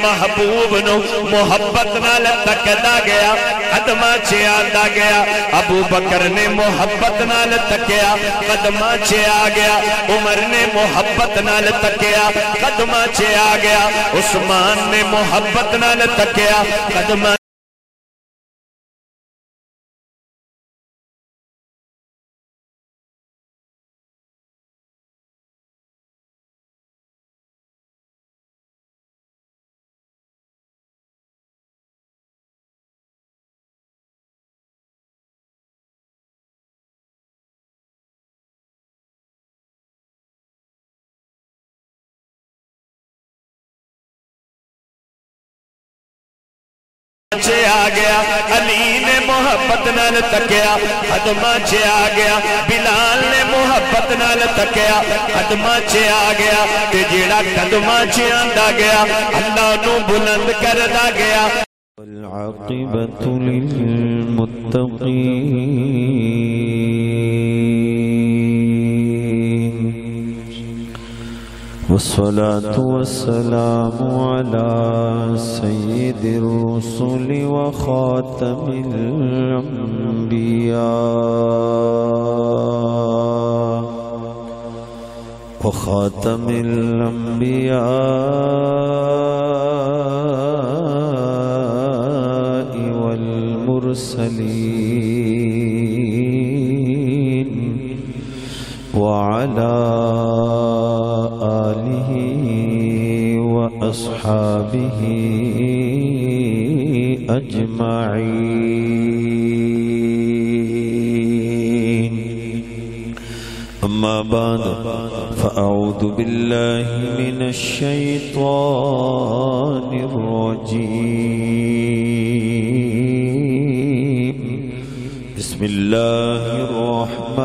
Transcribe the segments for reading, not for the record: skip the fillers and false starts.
محبوب نو محبت نال تکدا گیا قدماں چ آندا گیا ابو بکر نے محبت نال تکیا قدماں چ آ گیا عمر نے محبت نال تکیا قدماں چ آ گیا عثمان نے محبت نال تکیا قدماں چ آ گیا علی نے محبت نال تکیا قدماں چ آ گیا بلال نے محبت نال تکیا قدماں چ آ گیا تے جیڑا قدماں چ آندا گیا اللہ نو بلند کردا گیا والعاقبۃ للمتقین والصلاة والسلام على سيد الرسل وخاتم الأنبياء والمرسلين وعلى آله وأصحابه أجمعين أما بعد فأعوذ بالله من الشيطان الرجيم بسم الله الرحمن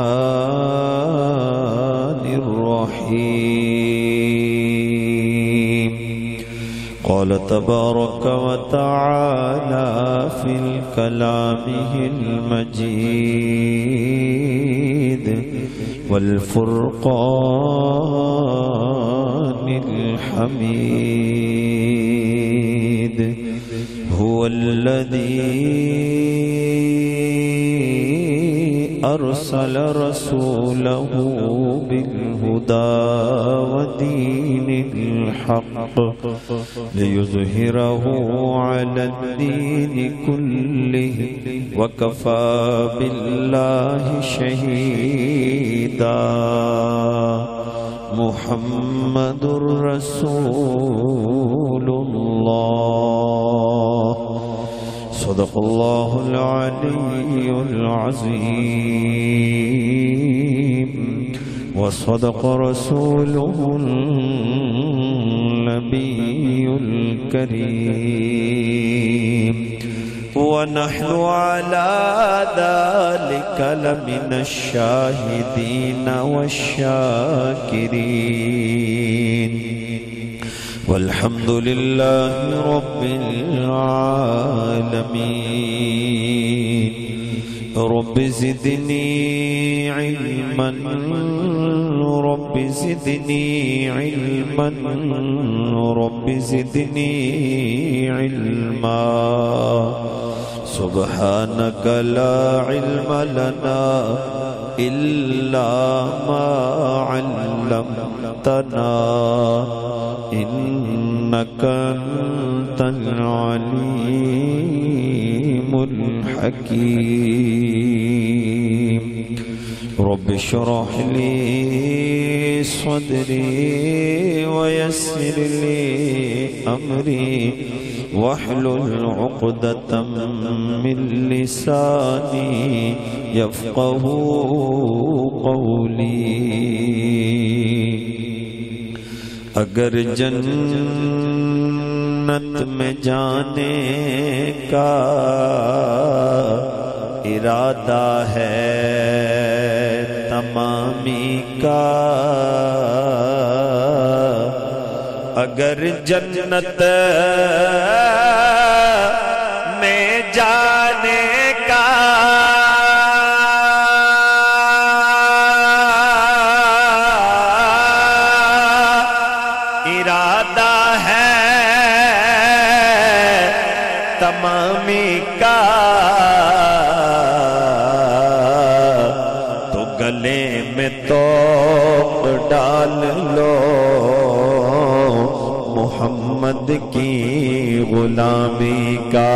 الرحيم قال تبارك وتعالى في كلامه المجيد والفرقان الحميد هو الذي أرسل رسوله بالهدى ودين الحق ليظهره على الدين كله وكفى بالله شهيدا محمد رسول الله صدق الله العلي العظيم وصدق رسوله النبي الكريم ونحن على ذلك لمن الشاهدين والشاكرين والحمد لله رب العالمين رب زدني علما رب زدني علما رب زدني علما سبحانك لا علم لنا إلا ما علمتنا إنك أنت العليم الحكيم رب اشرح لي صدري ويسر لي أمري واحلل عقدة من لساني يفقه قولي اگر جنت میں جانے کا ارادہ ہے تمامی کا اگر جنت میں جانے کا ارادہ ہے تمامی کا تو گلے میں توق ڈال لو محمد کی غلامی کا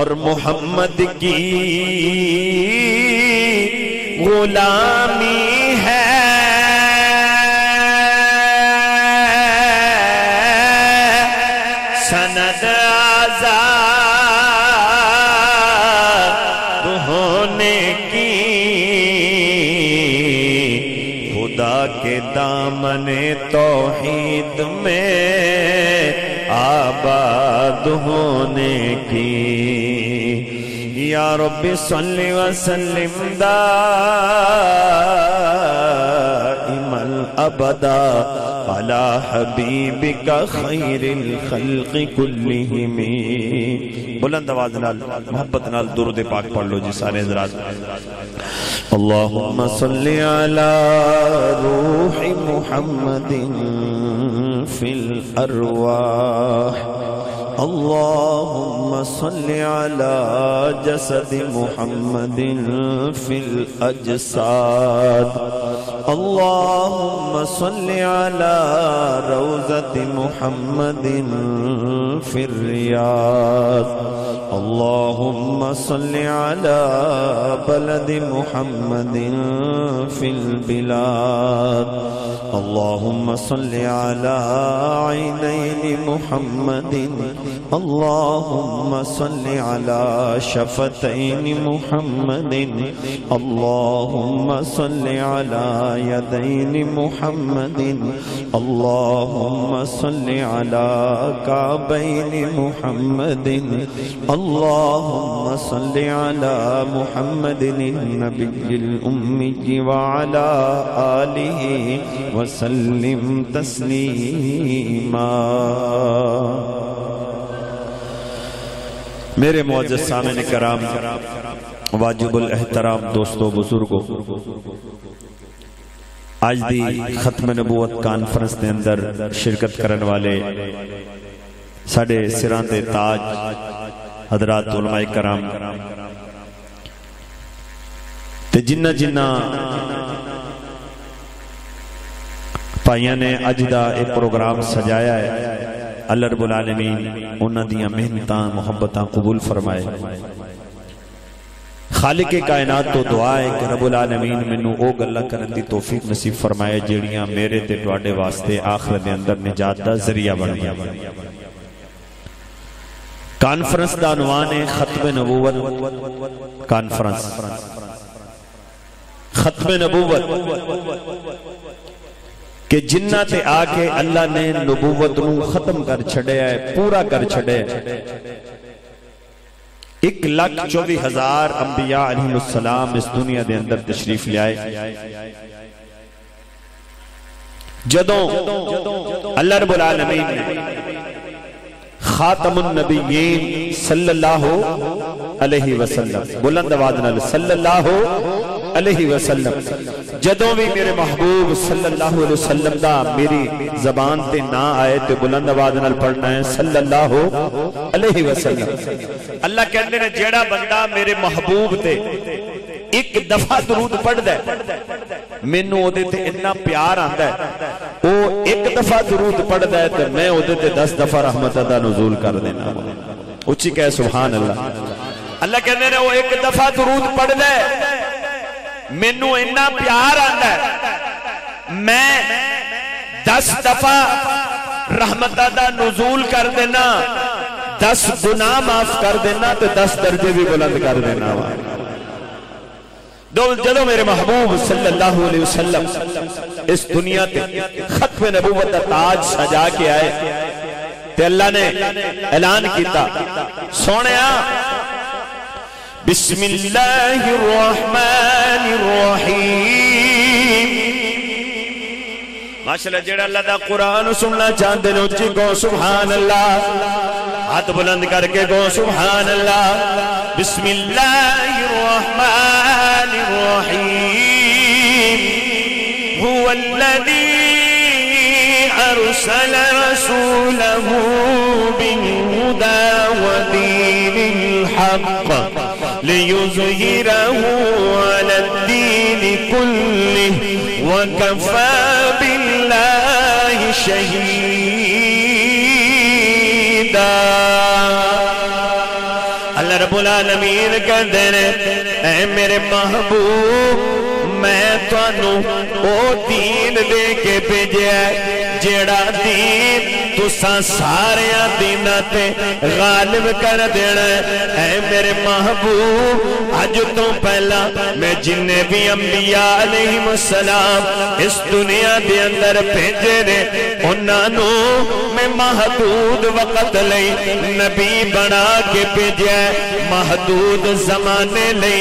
اور محمد کی غلامی ہے سند آزاد ہونے کی خدا کے دامن توحید میں آباد ہونے کی یا رب صلی وسلم دائما ابدا علی حبیبک خیر الخلق کلہم بلند آواز نال محبت نال درود پاک پڑھ لو جی سارے حضرات اللہم صلی علی روح محمد فی الارواح اللهم صل على جسد محمد في الأجساد اللهم صل على روضة محمد في الرياض اللهم صل على بلد محمد في البلاد اللهم صل على عينين محمد اللهم صل على شفتين محمد اللهم صل على يدين محمد اللهم صل على كعبين محمد اللهم صل على محمد النبي الأمي وعلى آله وسلم تسلیما میرے معزز سامعین کرام واجب الاحترام دوستو بزرگو آج دی ختم نبوت کانفرنس دے اندر شرکت کرن والے ساڑے سران دے تاج حضرات علماء کرام تے جنہ جنہ پائیاں نے اج دا ایک پروگرام سجایا ہے اللہ رب العالمین انہاں دیاں محنتاں محبتاں قبول فرمائے خالق کائنات تو دعا ہے کہ رب العالمین منو او گلہ کرن دی توفیق نصیب فرمائے جیڑیاں میرے تے ٹواڈے واسطے آخرت دے اندر نجات دا ذریعہ بن گیا کانفرنس دا عنوان ہے ختم نبوت کانفرنس ختم نبوت کہ جنہ تے آکے اللہ نے نبوت نو ختم کر چھڑے ہے پورا کر چھڑے ہے 1,24,000 انبیاء علیہ السلام اس دنیا دے اندر تشریف لے آئے جدوں اللہ رب العالمین نے خاتم النبیین صلی اللہ علیہ وسلم بلند آواز نال صلی اللہ علیہ وسلم جدوں بھی میرے محبوب صلی اللہ علیہ وسلم دا میری زبان تے نہ آئے تے بلند آواز نال پڑھنا ہے صلی اللہ علیہ وسلم اللہ کہندے نے جیڑا بندہ میرے محبوب تے ایک دفعہ درود پڑھ دے مینوں او دے تے اتنا پیار آندا ہے او ایک دفعہ درود پڑھ دے تے میں او دے تے 10 دفعہ رحمت دا نزول کر دینا اچھی کہے سبحان اللہ اللہ کہندے نے وہ ایک دفعہ درود پڑھ دے مینوں اتنا پیار آندا ہے میں 10 دفعہ رحمت دا نزول کر دینا 10 گناہ معاف کر دینا تے 10 درجے بھی بلند کر دینا جدو میرے محبوب صلی اللہ علیہ وسلم اس دنیا تے ختم نبوت دا تاج سجا کے آئے تے اللہ نے اعلان کیتا سونیا بسم اللہ الرحمن الرحیم ماشاءاللہ جڑا اللہ دا قرآن سننا چاہتے ہیں اچھی کو سبحان اللہ ہاتھ بلند کر کے کو سبحان اللہ بسم اللہ الرحمن الرحیم هو الذی ارسل رسوله بالهدى ودين الحق ليظهره على الدين كله وكفى بالله شهيدا. اللہ رب العالمین کہتے ہیں اے میرے محبوب میں تانوں او دین دے کے بھیجیا ہے جیڑا دین تساں سارے دیناں تے غالب کر دینا ہے. اے میرے محبوب اج تو پہلا میں جننے بھی انبیاء علیہم السلام اس دنیا دے اندر بھیجے نے انہاں نو میں محدود وقت لئی نبی بنا کے بھیجیا ہے, محدود زمانے لئی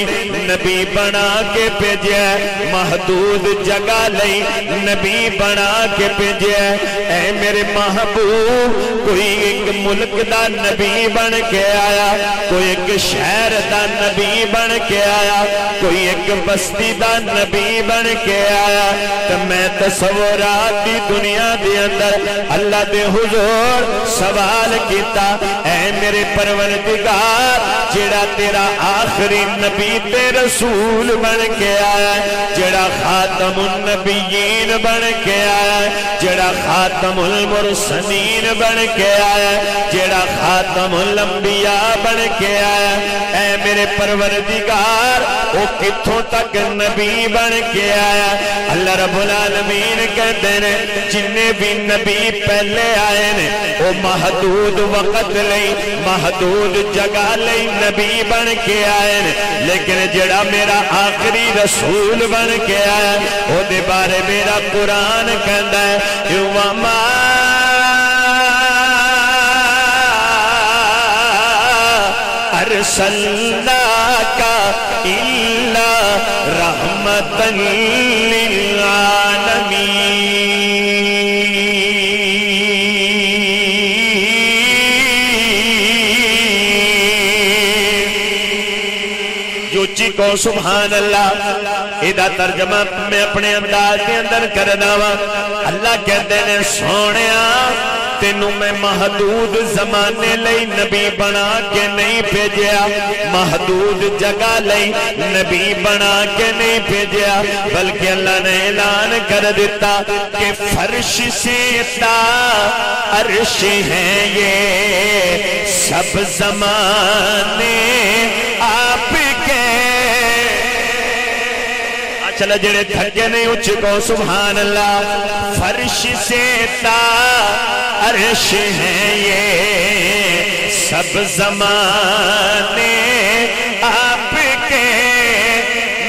نبی بنا کے بھیجیا ہے, محدود جگہ لئی نبی بنا کے بھیجیا ہے. اے میرے محبوب کوئی ایک ملک دا نبی بن کے آیا, کوئی ایک شہر دا نبی بن کے آیا, کوئی ایک بستی دا نبی بن کے آیا. تو میں تصورات دی دنیا دے اندر اللہ دے حضور سوال کیتا اے میرے پروردگار جیڑا تیرا آخری نبی تے رسول بن کے آیا ہے, جیڑا خاتم النبیین بن کے آیا ہے, جیڑا خاتم المرسلین بن کے آیا ہے, جیڑا خاتم الانبیاء بن کے آیا ہے. اے میرے پروردگار وہ کتھوں تک نبی بن کے آیا. اللہ رب العالمین کہتے ہیں جننے بھی نبی پہلے آئے نے وہ محدود وقت لئی محدود جگہ لئی نبی بن کے آئے نے, لیکن جڑا میرا آخری رسول بن کے آیا وہ دے بارے میرا قرآن کہندا ہے وَمَا أَرْسَلْنَاكَ إِلَّا رَحْمَةً لِلْعَالَمِينَ. جو چیکو سبحان اللہ. ایدہ ترجمہ میں اپنے انداز کے اندر کرنا وا. اللہ کہتے ہیں سونیا تینوں میں محدود زمانے لئی نبی بنا کے نہیں بھیجیا, محدود جگہ لئی نبی بنا کے نہیں بھیجیا, بلکہ اللہ نے اعلان کر دیتا کہ فرش سے تا عرش ہیں یہ سب زمانے آپ کے. چلا جڑے تھکے نہیں اچھ کو سبحان اللہ. فرش سے تا عرش ہیں یہ سب زمانے آپ کے,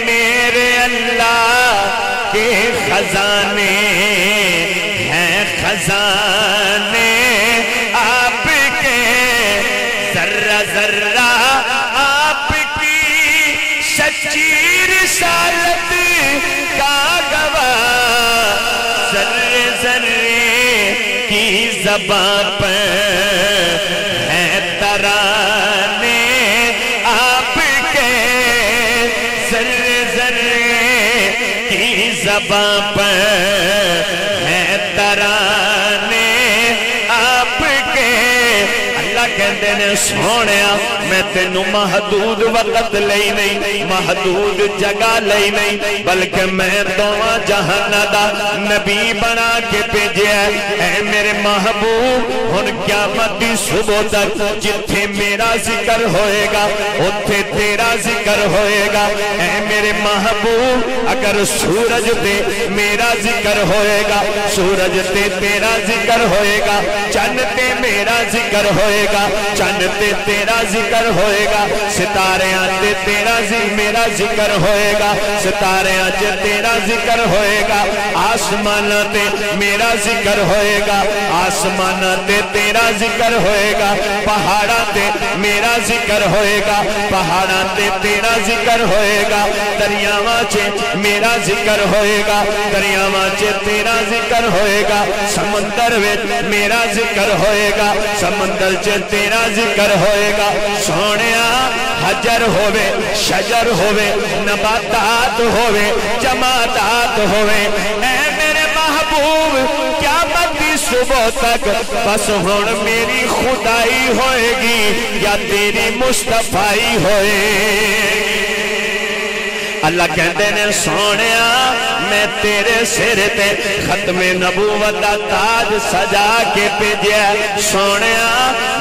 میرے اللہ کے خزانے ہیں خزانے آپ کے, ذرہ ذرہ آپ کی سچی رسالت کا گواہ, ذرے ذرے کی زبان پر ہے ترانے آپ کے, ذرے ذرے کی زبان پر ہے ترانے آپ کے. اللہ کہتے ہیں سونیا میں تینوں محدود وقت لئی نہیں محدود جگہ لئی نہیں بلکہ میں دونوں جہان دا نبی بنا کے بھیجیا ہے. اے میرے محبوب ہن قیامت دی صبح تک جتھے میرا ذکر ہوئے گا اتھے تیرا ذکر ہوئے گا. اے میرے محبوب اگر سورج تے میرا ذکر ہوئے گا, سورج تے تیرا ذکر ہوئے گا, چند تے میرا ذکر ہوئے گا, چند تے تیرا ذکر ہوئے گا, ستارے آتے تیرا میرا ذکر ہوئے گا, ستارے آتے تیرا ذکر ہوئے گا, آسمان تے میرا ذکر ہوئے گا, آسمان تے تیرا ذکر ہوئے گا, پہاڑا تے میرا ذکر ہوئے گا, پہاڑا تے تیرا ذکر ہوئے گا, دریاواں چے میرا ذکر ہوئے گا, دریاواں چے تیرا ذکر ہوئے گا, سمندر وچ میرا ذکر ہوئے گا, سمندر چے تیرا ذکر ہوئے گا. سونیا حجر ہوئے شجر ہوئے نباتات ہوئے جماعتات ہوئے, اے میرے محبوب قیامت کی صبح تک بس ہن میری خدائی ہوئے گی یا تیری مصطفائی ہوئے اللہ کہتے نے سونیا میں تیرے سر تے ختم نبوت دا تاج سجا کے بھیجیا سونیا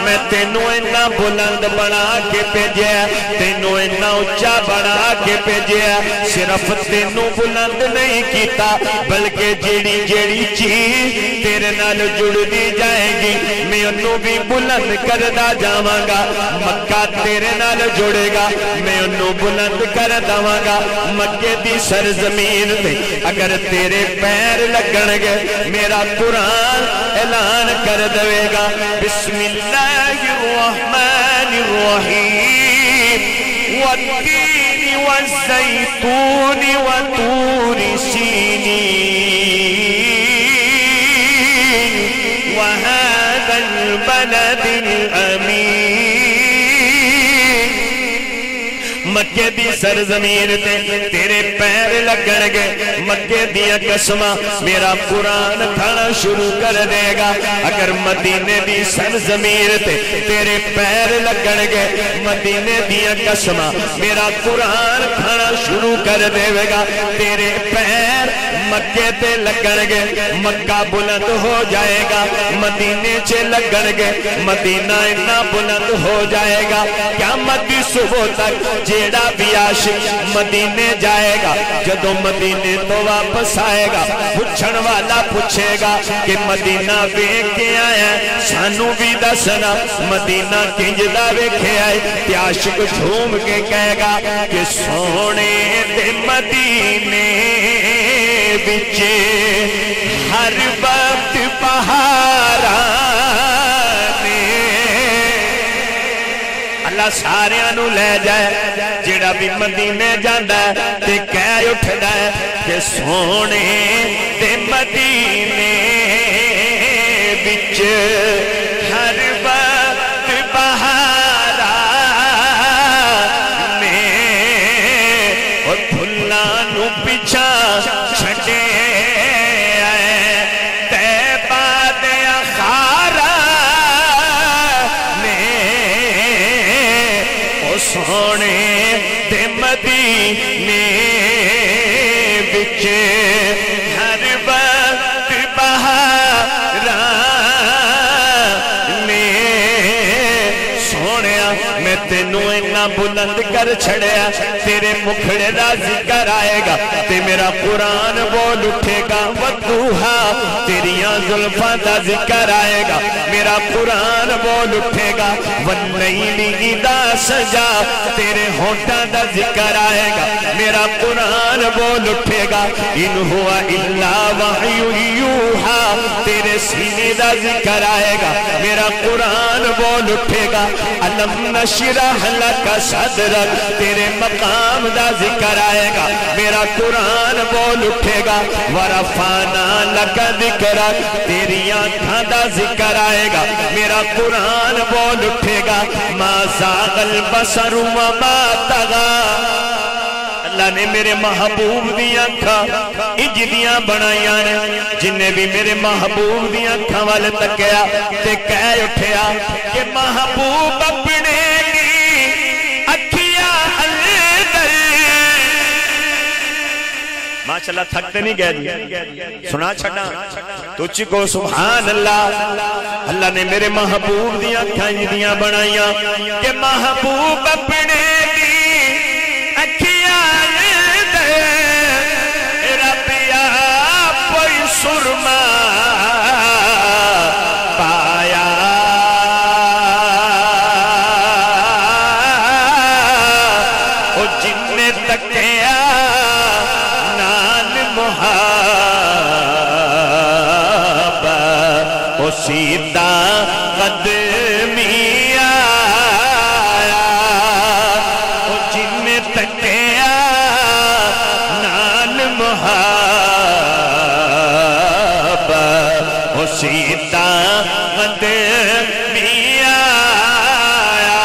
میں تینوں اتنا بلند بنا کے بھیجیا تینوں اتنا اونچا بنا کے بھیجیا صرف تینوں بلند نہیں کیتا بلکہ جیڑی جیڑی چیز تیرے نال جڑدی جائے گی میں انہوں بھی بلند کردا جاواں گا مکہ تیرے نال جڑے گا میں انہوں بلند کر داواں گا مکے دی سرزمین تے اگر تیرے پیر لگن گے میرا قرآن اعلان کر دے گا بسم اللہ الرحمن الرحیم والتین والزیتون وطور سینین وهذا البلد الامین مکے دی سرزمین تے تیرے پیر لگن گے مکے دیا قسمہ میرا قرآن کھانا شروع کر دے گا اگر مدینے دی سرزمین تے تیرے پیر لگن گے مدینے دیا قسمہ میرا قرآن کھانا شروع کر دے گا تیرے پیر مکے تے لگن گے مکہ بلند ہو جائے گا مدینے چے لگن گے مدینہ اتنا بلند ہو جائے گا قیامت دی صبح تک جیڑا بھی عاشق مدینے جائے گا جدوں مدینے تو واپس آئے گا پوچھن والا پوچھے گا کہ مدینہ ویکھ کے آیا سانو بھی دسنا مدینہ کنج دا ویکھے آئے تے عاشق جھوم کے کہے گا کہ سونے دے مدینے وچ ہر وقت بہاراں اللہ سارے نو لے جائے جیڑا بھی مدینے جاندا ہے تے کہہ اٹھدا ہے کہ سونے تے مدینے وچ ہر وقت بہاراں نے اور پھلاں نو پیچھا چھڈے سونے تے مدینے وچ ہر وقت بہاراں نے سونیا میں تینوں اتنا بلند کر چھڑیا تیرے مکھڑے دا ذکر آئے گا تے میرا قرآن بول اٹھے گا وضحا تیریاں زلفاں دا ذکر آئے گا میرا قرآن بول اٹھے گا واللیل اذا سجا تیرے ہونٹاں دا ذکر آئے گا میرا قرآن بول اٹھے گا ان ہوا الا وحی یوحا تیرے سینے دا ذکر آئے گا میرا قرآن بول اٹھے گا الم نشرح لک صدرک تیرے مقام دا ذکر آئے گا میرا قرآن بول اٹھے گا ورفعنا لک ذکرک تیری آنکھاں دا ذکر آئے گا میرا قرآن بول اٹھے گا ما زاغ البصر وما طغى اللہ نے میرے محبوب دی آنکھاں اجدیاں بنائیاں نے جنہیں بھی میرے محبوب دی آنکھاں والے تکیا تے کہہ اٹھیا کہ محبوب اپنے کی اکھیاں اندر ماشاءاللہ تھکتے نہیں گئے دی سنا چھڑنا تجھ کو سبحان اللہ اللہ نے میرے محبوب دی آنکھاں اجدیاں بنائیاں کہ محبوب اپنے کی اکھیاں سرما پایا او جن نے تکیا نال محابہ او سیدھا قدمی آیا او جن نے تکیا نال محابہ سیتا قدمی آیا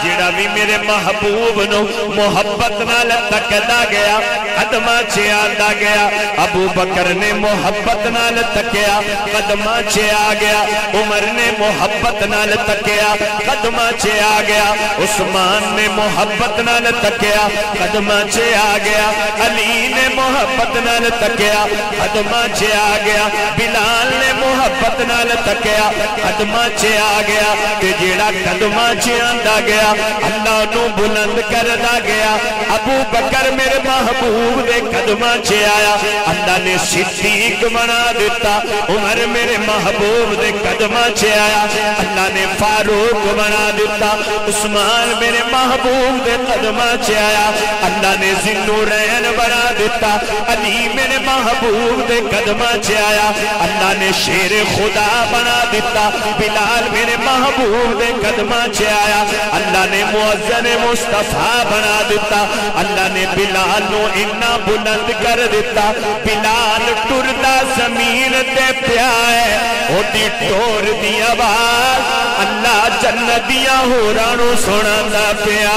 جڑا بھی میرے میرے محبوب نو محبت نال تکدا گیا قدماں چ آندا گیا ابو بکر نے محبت نال تکیا قدماں چ آ گیا عمر نے محبت نال تکیا قدماں چ آ گیا عثمان نے محبت نال تکیا قدماں چ آ گیا علی نے محبت نال تکیا قدماں چ آ گیا بلال نے محبت نال تکیا قدماں چ آ گیا تے جیڑا قدماں چ آندا گیا اللہ نو بلند کردا گیا ابو بکر میرے محبوب دے قدماں چ آیا اللہ نے صدیق بنا دیتا عمر میرے محبوب دے قدماں چ آیا اللہ نے فاروق بنا دیتا عثمان میرے محبوب دے قدماں چ آیا اللہ نے ذوالنورین بنا دیتا علی میرے محبوب دے قدماں چ آیا اللہ نے شیر خدا بنا دیتا بلال میرے محبوب دے قدماں چ آیا اللہ نے مؤذن مصطفیٰ بنا دیتا اللہ نے بلال نو اتنا بلند کر دیتا بلال ٹردا زمین تے پیا ہے او دی ٹور دی آواز اللہ جنت دیاں ہوراں نو سنادا پیا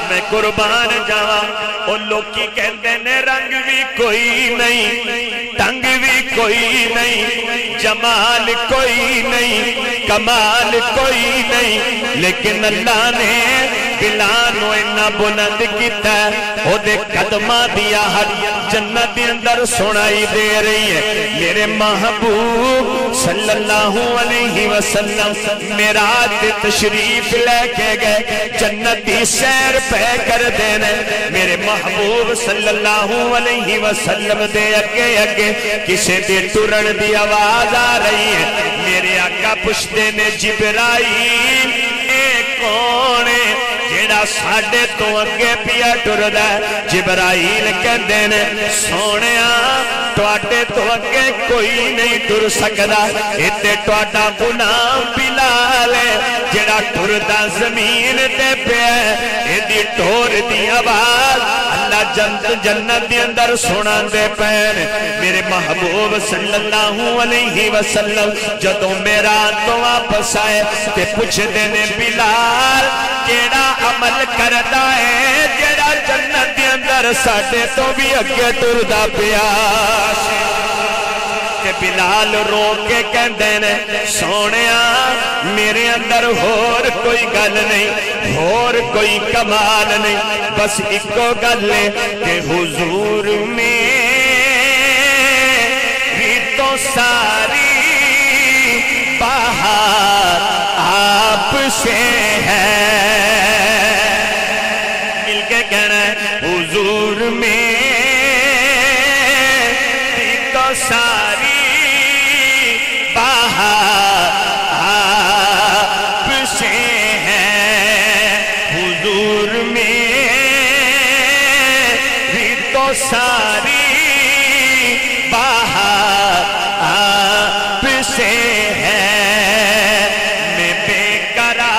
میں قربان جاواں او لوکی کہندے نے رنگ بھی کوئی نہیں ٹنگ بھی کوئی نہیں جمال کوئی نہیں کمال کوئی نہیں لیکن اللہ نے بلال نو اتنا بلند کیتا ہے او دے قدماں دی آہٹ جنت دے اندر سنائی دے رہی ہے میرے محبوب صلی اللہ علیہ وسلم معراج تے تشریف لے کے گئے جنت دی سیر پہ کر دینے میرے محبوب صلی اللہ علیہ وسلم دے اگے اگے کسے دے ٹرن دی آواز آ رہی ہے میرے آقا پوچھتے نے جبرائیل اے کون ہے جیڑا ساڈے تو اگے پیا ٹردا ہے جبرائیل کہندے نے سونیا تواڈے تو اگے کوئی نہیں ٹر سکدا ایتھے تواڈا غلام بلال ہے جیڑا ٹردا زمین تے پیا ایدی ٹور دی آواز اللہ جنت دے اندر سناندے پین میرے محبوب صلی اللہ علیہ وسلم جدوں معراج تو واپس آئے تے پوچھدے نے بلال جیڑا عمل کردا ہے جیڑا جنت دے اندر ساڈے تو بھی اگے ٹردا پیا کہ بلال رو کے کہندے نے سونیا میرے اندر ہور کوئی گل نہیں ہور کوئی کمال نہیں بس ایکو گل ہے کہ حضور میں بھی تو ساری بہار آپ سے ہے مل کے کہنا ہے حضور میں بھی تو ساری بہار آپ سے ہے حضور میں بھی تو ساری بہار آپ سے ہے میں بے قرار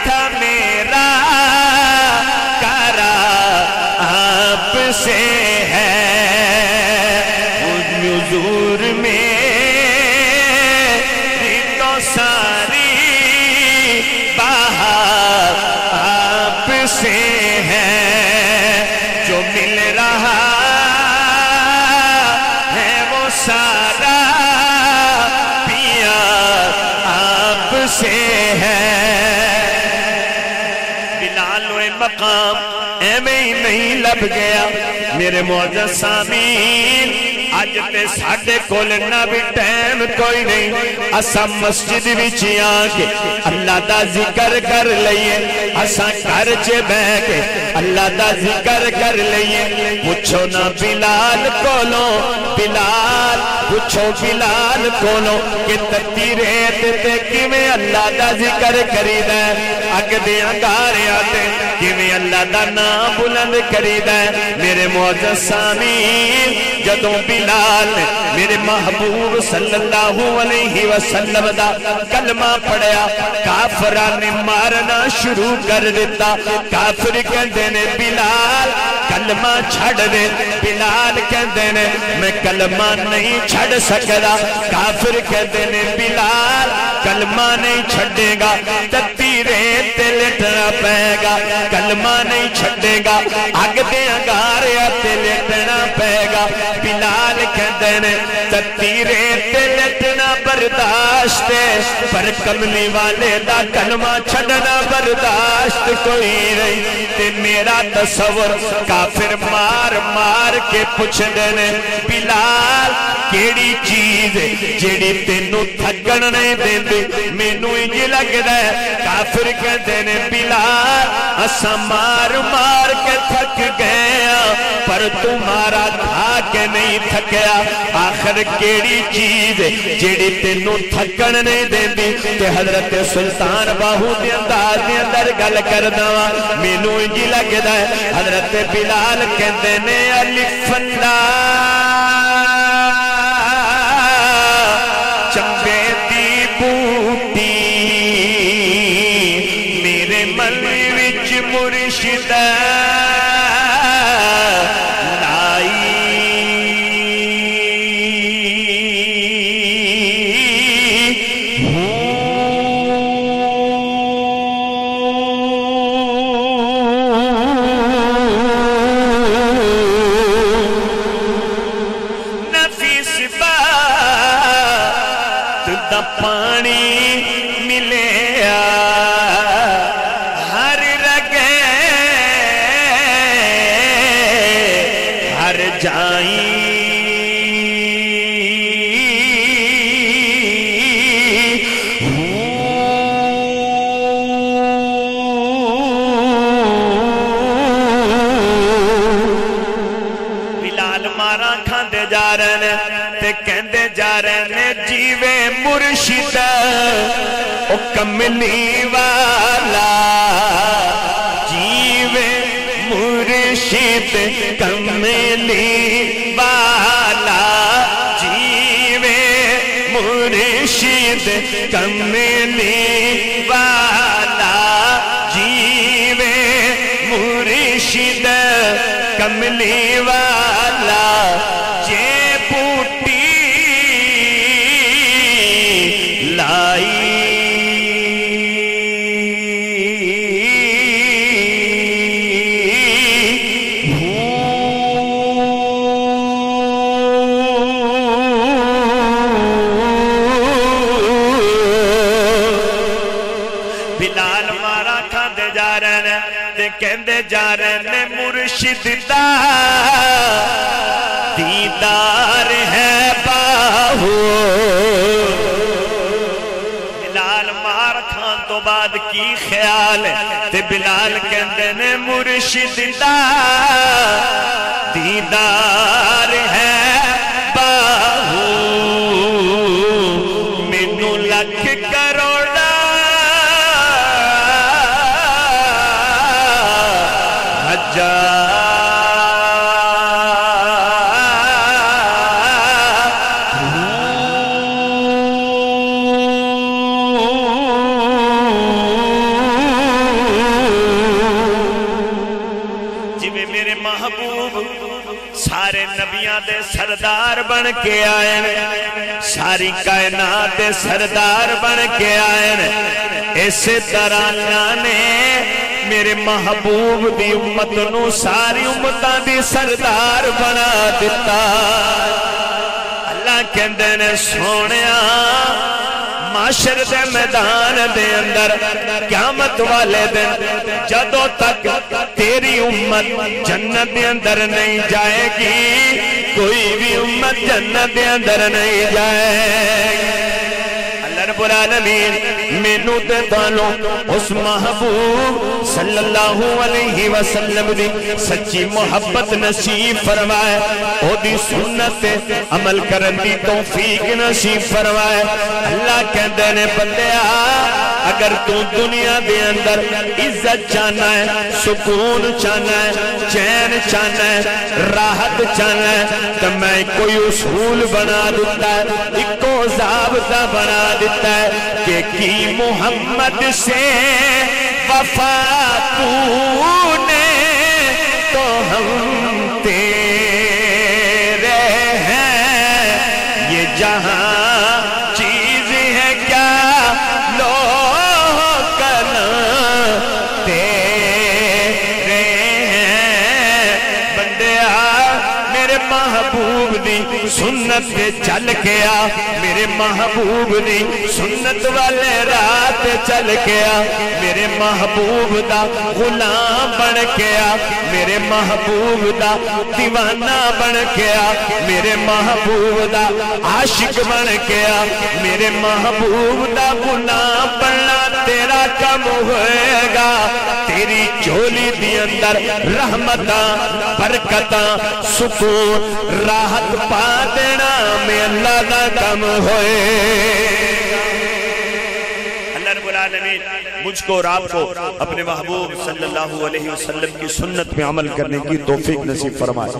تھا میرا قرار آپ سے ہے حضور میں بھی تو ساری بہار آپ سے ہے جو مل رہا ہے وہ سارا پیار آپ سے ہے بلال و مقام ایویں ہی نہیں لب گیا میرے معزز سامعین اج تے ساڈے کول نہ بھی ٹائم کوئی نہیں اساں مسجد وچ آ کے اللہ دا ذکر کر لئیے اساں گھر چ بیٹھ کے اللہ دا ذکر کر لئیے پوچھو نا بلال کولوں بلال پوچھو بلال کولوں کہ تتی ریت تے کیویں اللہ دا ذکر کریدا ہے اگ دے انگاریاں تے کیویں اللہ دا نام بلند کریدا ہے میرے معزز سامعین جدوں بلال نے میرے محبوب صلی اللہ علیہ وسلم دا کلمہ پڑھیا کافراں نے مارنا شروع کر دیتا کافر کہندے نے بلال کلمہ چھڑ دے. بلال کہندے نے میں کلمہ نہیں چھڑ سکدا. کافر کہندے نے بلال کلمہ نہیں چھڑے گا تتی ریت تے لٹنا پے گا. کلمہ نہیں چھڑے گا اگ دے انگارے تے لٹنا پے گا. بلال کہندے نے تتی ریت تے لٹنا برداشت ہے پر کملی والے دا کلمہ چھڑنا برداشت کوئی نہیں. تے میرا تصور کافر مار مار کے پوچھ دینے بلال کیڑی چیز جیڑی تینوں تھکن نہیں دین دی مینوں انج لگدا ہے. کافر کہندے نے بلال اساں مار مار کے تھک گئے پر تمہارا کھا کے نہیں تھکیا. آخر کیڑی چیز جیڑی تینوں تھکن نہیں دین دی. تے حضرت سلطان باہو دے انداز دے اندر گل کردا وا مینوں انج لگدا ہے. حضرت بلال کہندے نے الف چمبے دی بوٹی میرے من وچ مرشد پانی ملیا ہر رگے ہر جائیں بلال مارا کھاندے جا رہے ہیں تے کہندے جا رہے ہیں جیوے مرشد او کملی والا جیوے مرشد کملی والا جیوے مرشد کملی والا جیوے مرشد کملی والا جے بوٹی بلال مارا کھاندے جا رہے ہیں تے کہندے جا رہے ہیں مرشد دا دیدار ہے باہو. بلال مار کھان تو بعد کی خیال ہے تے بلال کہندے نے مرشد دا دیدار ہے باہو. مینوں لکھ کروڑا سارے نبیاں دے سردار بن کے آئے ساری کائنات دے سردار بن کے آئے. اس طرح اللہ نے میرے محبوب دی امت نو ساری امتاں دی سردار بنا دیتا. اللہ کہندے نے سونیا معاشر دے میدان دے اندر قیامت والے دن جدوں تک تیری امت جنت دے اندر نہیں جائے گی کوئی بھی امت جنت دے اندر نہیں جائے گی. اللہ رب العالمین مینوں تے تانوں اس محبوب صلی اللہ علیہ وسلم دی سچی محبت نصیب فرمائے او دی سنت تے عمل کرن دی توفیق نصیب فرمائے. اللہ کہندے نے بندیا اگر تو دنیا دے اندر عزت چاہنا ہے سکون چاہنا ہے چین چاہنا ہے راحت چاہنا ہے تو میں کوئی اصول بنا دیتا ہے ایک ضابطہ بنا دیتا ہے کہ کی محمد سے وفا تو نے تو ہم تیرے ہیں، یہ جہاں چیز ہے کیا لوح قلم تیرے ہیں۔ بندیا میرے محبوب دی سنت پہ چل کے آ، میرے محبوب دی سنت والے رات چل کے آ، میرے محبوب دا غلام بن کے آ، میرے محبوب دا دیوانہ بن کے آ، میرے محبوب دا عاشق بن کے آ، میرے محبوب دا غلام بننا تیرا کم ہوئے گا، تیری جھولی دی اندر رحمتاں برکتاں سکون راحت پا دینا میں اللہ دا کم ہوئے۔ اللہ رب العالمین مجھ کو اور آپ کو اپنے محبوب صلی اللہ علیہ وسلم کی سنت میں عمل کرنے کی توفیق نصیب فرمائے۔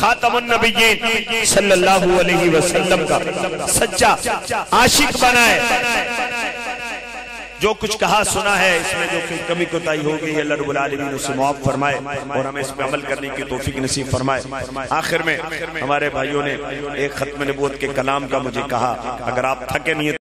خاتم النبیین صلی اللہ علیہ وسلم کا سچا عاشق بنائے۔ جو کچھ کہا سنا ہے اس میں جو کمی کوتاہی ہو گئی اللہ رب العالمین اسے معاف فرمائے اور ہمیں اس پہ عمل کرنے کی توفیق نصیب فرمائے۔ آخر میں ہمارے بھائیوں نے ایک ختم نبوت کے کلام کا مجھے کہا، اگر آپ تھکے نہیں